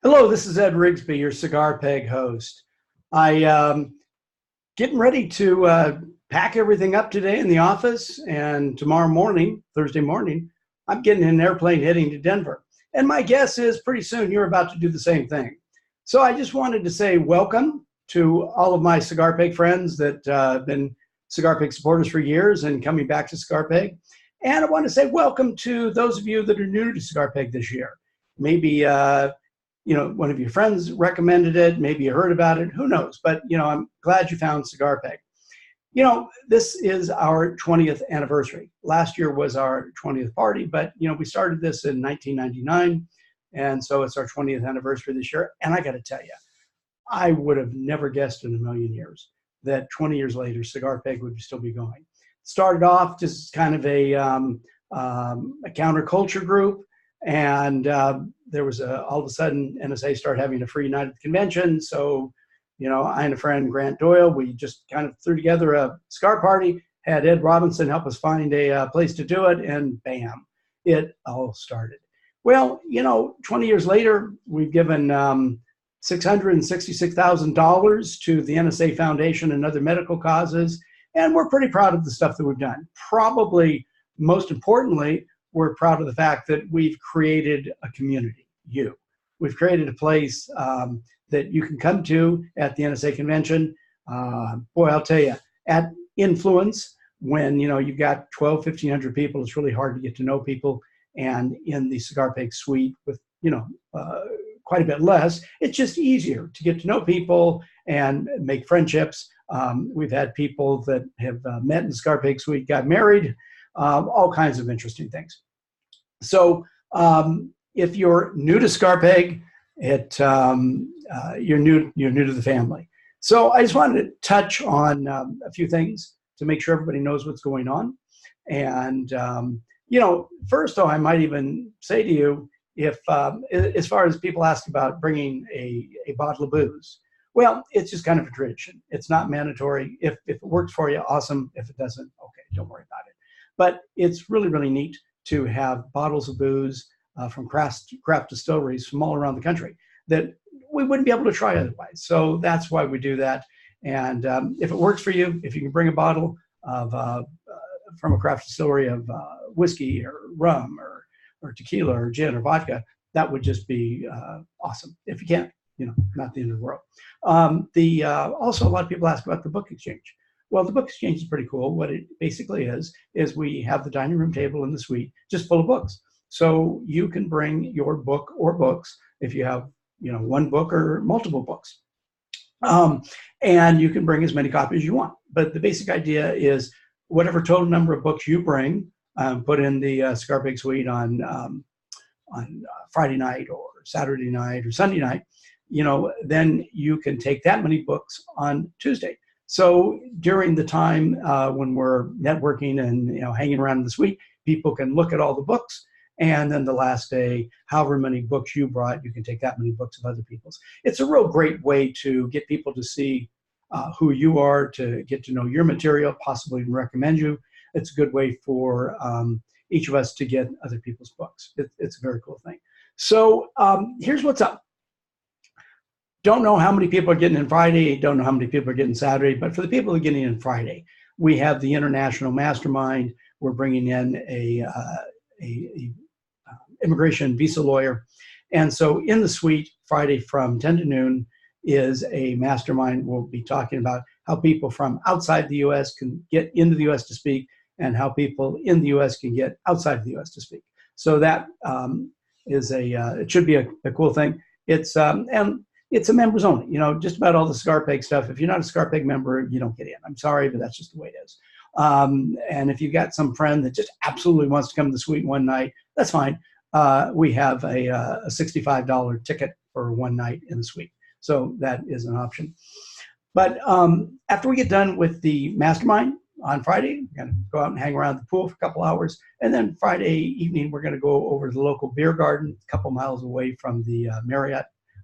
Hello, this is Ed Rigsbee, your Cigar PEG host. I getting ready to pack everything up today in the office, and tomorrow morning, Thursday morning, I'm getting in an airplane heading to Denver. And my guess is pretty soon you're about to do the same thing. So I just wanted to say welcome to all of my Cigar PEG friends that have been Cigar PEG supporters for years and coming back to Cigar PEG. And I want to say welcome to those of you that are new to Cigar PEG this year. Maybe one of your friends recommended it, maybe you heard about it, who knows? But, I'm glad you found Cigar PEG. This is our 20th anniversary. Last year was our 20th party, but, we started this in 1999, and so it's our 20th anniversary this year. And I got to tell you, I would have never guessed in a million years that 20 years later, Cigar PEG would still be going. Started off just kind of a counterculture group, and there was all of a sudden NSA started having a free night at the convention. So, I and a friend, Grant Doyle, we just kind of threw together a cigar party, had Ed Robinson help us find a place to do it, and bam, it all started. Well, 20 years later, we've given $666,000 to the NSA Foundation and other medical causes, and we're pretty proud of the stuff that we've done. Probably most importantly, we're proud of the fact that we've created a community, We've created a place that you can come to at the NSA convention. Boy, I'll tell you, at Influence, when you've got 1,500 people, it's really hard to get to know people. And in the Cigar PEG suite with quite a bit less, it's just easier to get to know people and make friendships. We've had people that have met in the Scarp Big suite, got married, all kinds of interesting things. So if you're new to Scarp Big, you're new to the family. So I just wanted to touch on a few things to make sure everybody knows what's going on. And first, though, I might even say to you, if as far as people ask about bringing a bottle of booze, well, it's just kind of a tradition. It's not mandatory. If it works for you, awesome. If it doesn't, okay, don't worry about it. But it's really, really neat to have bottles of booze from craft distilleries from all around the country that we wouldn't be able to try otherwise. So that's why we do that. And if it works for you, if you can bring a bottle of from a craft distillery of whiskey or rum or tequila or gin or vodka, that would just be awesome. If you can't, not the end of the world. Also, a lot of people ask about the book exchange. Well, the book exchange is pretty cool. What it basically is we have the dining room table in the suite just full of books. So you can bring your book or books if you have, one book or multiple books. And you can bring as many copies as you want. But the basic idea is whatever total number of books you bring, put in the Scarp Big suite on Friday night or Saturday night or Sunday night, then you can take that many books on Tuesday. So during the time when we're networking and hanging around in the suite, people can look at all the books, and then the last day, however many books you brought, you can take that many books of other people's. It's a real great way to get people to see who you are, to get to know your material, possibly even recommend you. It's a good way for each of us to get other people's books. It's a very cool thing. So here's what's up. Don't know how many people are getting in Friday, don't know how many people are getting Saturday, but for the people that are getting in Friday, we have the International Mastermind. We're bringing in a immigration visa lawyer. And so in the suite, Friday from 10 to noon is a mastermind. We'll be talking about how people from outside the U.S. can get into the U.S. to speak and how people in the U.S. can get outside the U.S. to speak. So that is it should be a cool thing. And it's a members only, just about all the Scarp Big stuff. If you're not a Scarp Big member, you don't get in. I'm sorry, but that's just the way it is. And if you've got some friend that just absolutely wants to come to the suite one night, that's fine. We have a $65 ticket for one night in the suite. So that is an option. But after we get done with the mastermind on Friday, we're going to go out and hang around the pool for a couple hours. And then Friday evening, we're going to go over to the local beer garden, a couple miles away from the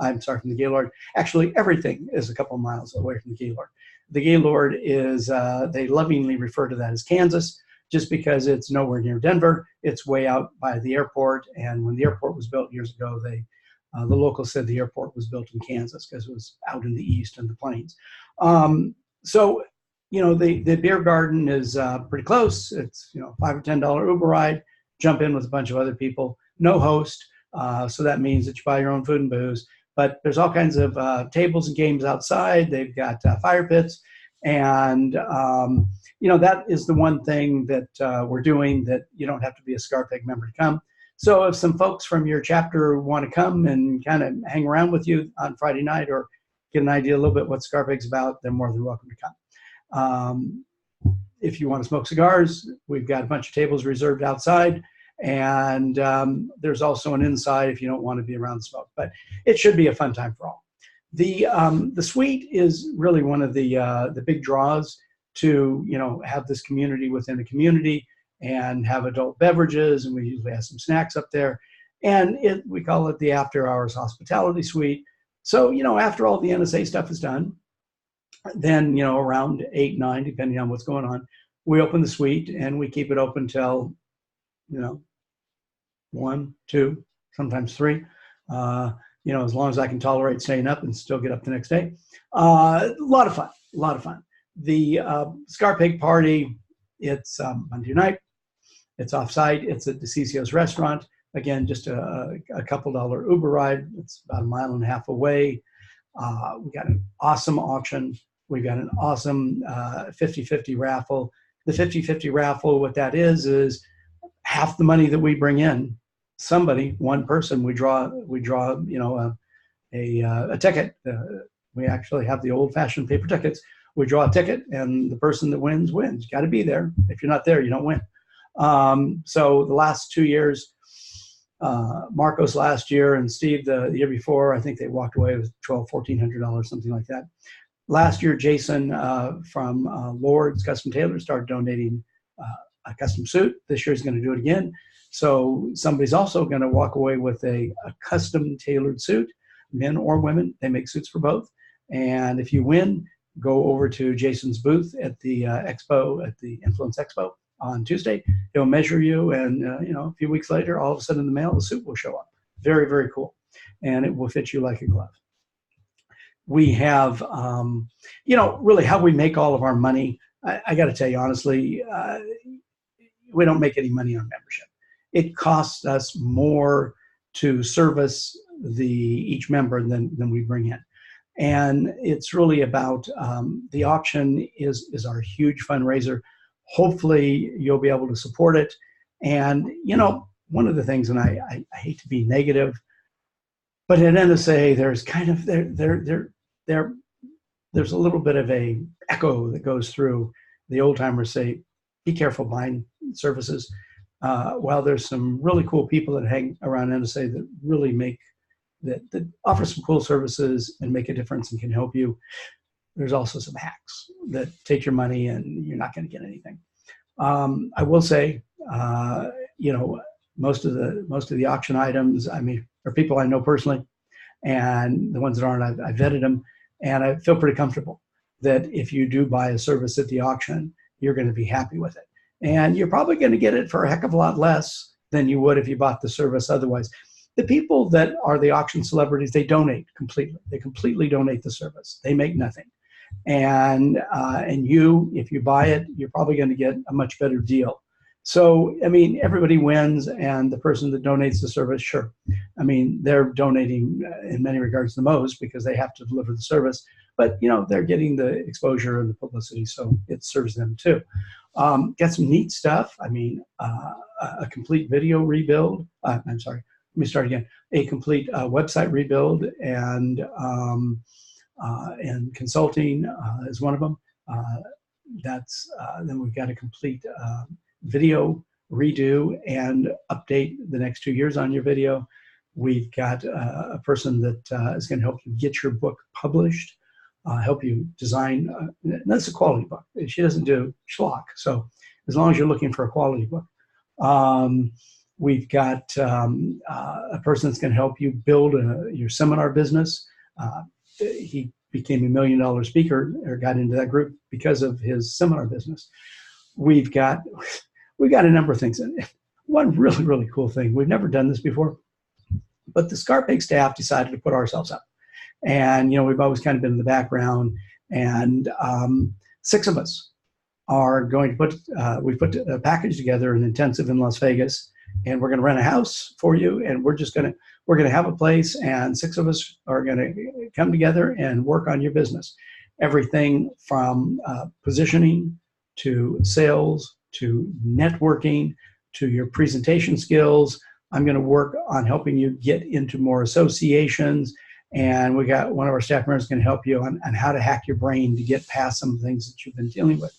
from the Gaylord. Actually, everything is a couple miles away from the Gaylord. The Gaylord is, they lovingly refer to that as Kansas, just because it's nowhere near Denver. It's way out by the airport. And when the airport was built years ago, they The locals said the airport was built in Kansas because it was out in the east in the plains. So, the beer garden is pretty close. It's, $5 or $10 Uber ride, jump in with a bunch of other people, no host. So that means that you buy your own food and booze. But there's all kinds of tables and games outside. They've got fire pits. And, that is the one thing that we're doing, that you don't have to be a Scarp Big member to come. So if some folks from your chapter want to come and kind of hang around with you on Friday night, or get an idea a little bit what Scarp Big's about, they're more than welcome to come. If you want to smoke cigars, we've got a bunch of tables reserved outside. And there's also an inside if you don't want to be around the smoke. But it should be a fun time for all. The suite is really one of the big draws to have this community within a community, and have adult beverages, and we usually have some snacks up there. And we call it the After Hours Hospitality Suite. So after all the NSA stuff is done, then around 8, 9, depending on what's going on, we open the suite and we keep it open till 1, 2, sometimes 3. As long as I can tolerate staying up and still get up the next day. A lot of fun. The Scarp Big party, it's Monday night. It's off-site. It's at DeCicio's restaurant. Again, just a couple dollar Uber ride. It's about 1.5 miles away. We got an awesome auction. We got an awesome 50-50 raffle. The 50-50 raffle, what that is half the money that we bring in. Somebody, one person, we draw a ticket. We actually have the old-fashioned paper tickets. We draw a ticket, and the person that wins. You got to be there. If you're not there, you don't win. So the last 2 years, Marcos last year and Steve the year before, I think they walked away with $1,200-$1,400, something like that. Last year, Jason from Lord's Custom Tailor started donating a custom suit. This year he's going to do it again. So somebody's also going to walk away with a custom tailored suit, men or women. They make suits for both. And if you win, go over to Jason's booth at the expo, at the Influence Expo on Tuesday. He'll measure you, and a few weeks later, all of a sudden in the mail, the suit will show up. Very, very cool. And it will fit you like a glove. We have, really how we make all of our money. I got to tell you, honestly, we don't make any money on membership. It costs us more to service each member than we bring in. And it's really about the auction is our huge fundraiser. Hopefully you'll be able to support it. And, one of the things, and I hate to be negative, but at NSA, there's kind of, there's a little bit of a echo that goes through. The old timers say, be careful buying services. While there's some really cool people that hang around NSA that really that offer some cool services and make a difference and can help you, there's also some hacks that take your money and you're not going to get anything. I will say, most of the auction items, are people I know personally, and the ones that aren't, I've vetted them, and I feel pretty comfortable that if you do buy a service at the auction, you're going to be happy with it. And you're probably going to get it for a heck of a lot less than you would if you bought the service otherwise. The people that are the auction celebrities, they donate completely. They completely donate the service. They make nothing. And you, if you buy it, you're probably going to get a much better deal. So, everybody wins, and the person that donates the service, sure. They're donating in many regards the most because they have to deliver the service. But, they're getting the exposure and the publicity, so it serves them too. Got some neat stuff. A complete video rebuild. I'm sorry. Let me start again. A complete website rebuild and consulting is one of them. Then we've got a complete video redo and update the next 2 years on your video. We've got a person that is going to help you get your book published, help you design. That's a quality book. She doesn't do schlock. So as long as you're looking for a quality book. We've got a person that's going to help you build your seminar business. He became $1 million speaker, or got into that group because of his seminar business. We've got a number of things. One really, really cool thing. We've never done this before. But the Scarp Big staff decided to put ourselves up. And, we've always kind of been in the background. And 6 of us are going to put, we put a package together, an intensive in Las Vegas, and we're going to rent a house for you. And we're going to have a place, and 6 of us are going to come together and work on your business. Everything from positioning to sales to networking to your presentation skills. I'm going to work on helping you get into more associations. And we got one of our staff members going to help you on how to hack your brain to get past some things that you've been dealing with.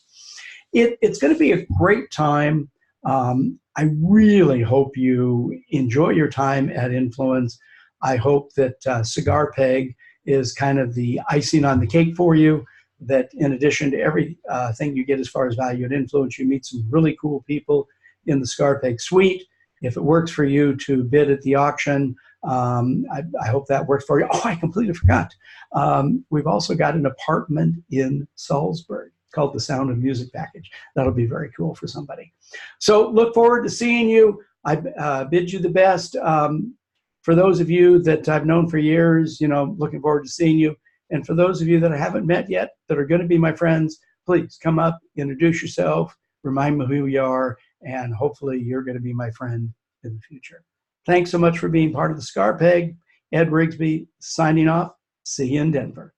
It's going to be a great time. I really hope you enjoy your time at Influence. I hope that Cigar PEG is kind of the icing on the cake for you, that in addition to everything you get as far as value at Influence, you meet some really cool people in the Scarp Big suite. If it works for you to bid at the auction, I hope that works for you. Oh, I completely forgot. We've also got an apartment in Salisbury called the Sound of Music package. That'll be very cool for somebody. So look forward to seeing you. I bid you the best. For those of you that I've known for years, looking forward to seeing you. And for those of you that I haven't met yet, that are going to be my friends, please come up, introduce yourself, remind me who you are, and hopefully you're going to be my friend in the future. Thanks so much for being part of the Scarp Big. Ed Rigsbee signing off. See you in Denver.